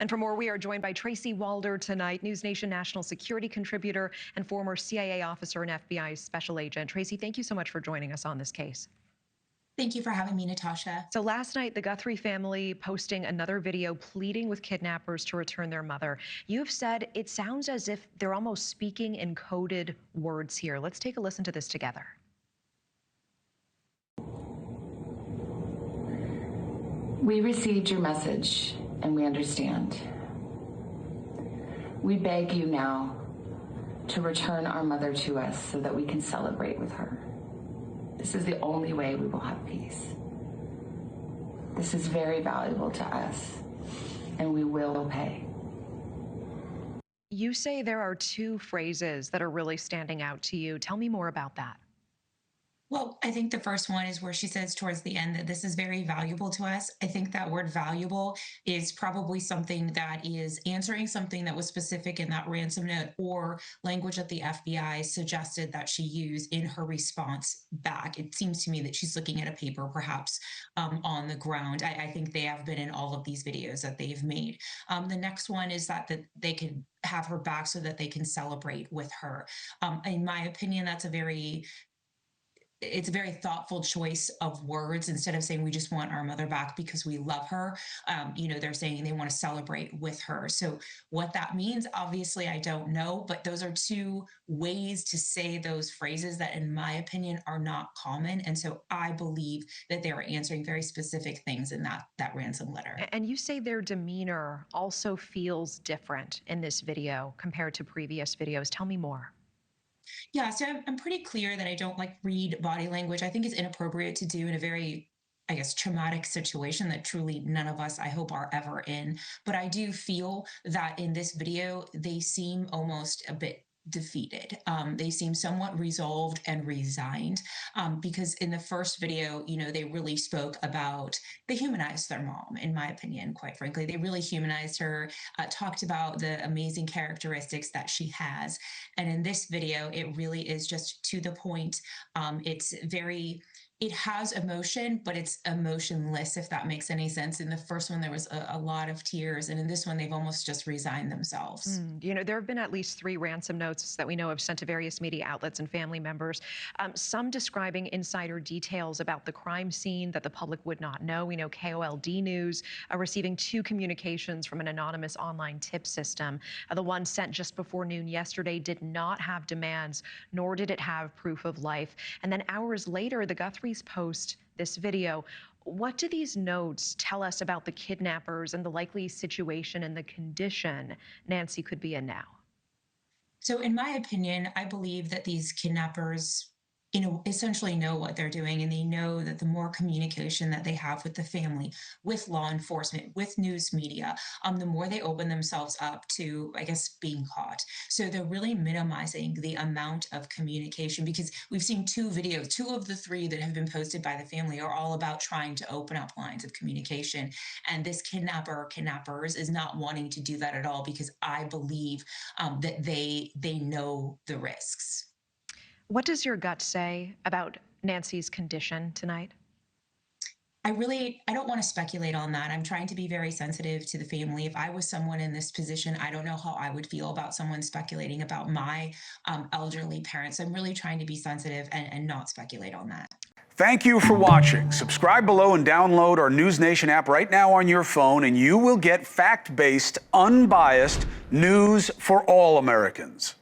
And for more, we are joined by Tracy Walder tonight, NewsNation national security contributor and former CIA officer and FBI special agent. Tracy, thank you so much for joining us on this case. Thank you for having me, Natasha. So last night, the Guthrie family posting another video pleading with kidnappers to return their mother. You've said it sounds as if they're almost speaking in coded words here. Let's take a listen to this together. We received your message and we understand. We beg you now to return our mother to us so that we can celebrate with her. This is the only way we will have peace. This is very valuable to us, and we will pay. You say there are two phrases that are really standing out to you. Tell me more about that. Well, I think the first one is where she says towards the end that this is very valuable to us. I think that word valuable is probably something that is answering something that was specific in that ransom note or language that the FBI suggested that she use in her response back. It seems to me that she's looking at a paper perhaps on the ground. I think they have been in all of these videos that they've made. The next one is that they could have her back so that they can celebrate with her. In my opinion, it's a very thoughtful choice of words. Instead of saying we just want our mother back because we love her, they're saying they want to celebrate with her. So what that means, obviously, I don't know, but those are two ways to say those phrases that, in my opinion, are not common. And so I believe that they are answering very specific things in that ransom letter. And you say their demeanor also feels different in this video compared to previous videos. Tell me more. Yeah, so I'm pretty clear that I don't read body language. I think it's inappropriate to do in a very, I guess, traumatic situation that truly none of us, I hope, are ever in. But I do feel that in this video, they seem almost a bit defeated. They seem somewhat resolved and resigned because in the first video, they really spoke about, they humanized their mom, in my opinion, quite frankly. They really humanized her, talked about the amazing characteristics that she has. And in this video, it really is just to the point. It has emotion, but it's emotionless, if that makes any sense. In the first one, there was a lot of tears. And in this one, they've almost just resigned themselves. There have been at least 3 ransom notes that we know of sent to various media outlets and family members, some describing insider details about the crime scene that the public would not know. We know KOLD News receiving 2 communications from an anonymous online tip system. The one sent just before noon yesterday did not have demands, nor did it have proof of life. And then hours later, the Guthries post this video. What do these notes tell us about the kidnappers and the likely situation and the condition Nancy could be in now? So in my opinion, I believe that these kidnappers, essentially know what they're doing, and they know that the more communication that they have with the family, with law enforcement, with news media, the more they open themselves up to, I guess, being caught. So they're really minimizing the amount of communication because we've seen 2 videos, 2 of the 3 that have been posted by the family are all about trying to open up lines of communication. And this kidnapper or kidnappers is not wanting to do that at all because I believe that they know the risks. What does your gut say about Nancy's condition tonight? I don't want to speculate on that. I'm trying to be very sensitive to the family. If I was someone in this position, I don't know how I would feel about someone speculating about my elderly parents. I'm really trying to be sensitive and not speculate on that. Thank you for watching. Subscribe below and download our NewsNation app right now on your phone, and you will get fact-based, unbiased news for all Americans.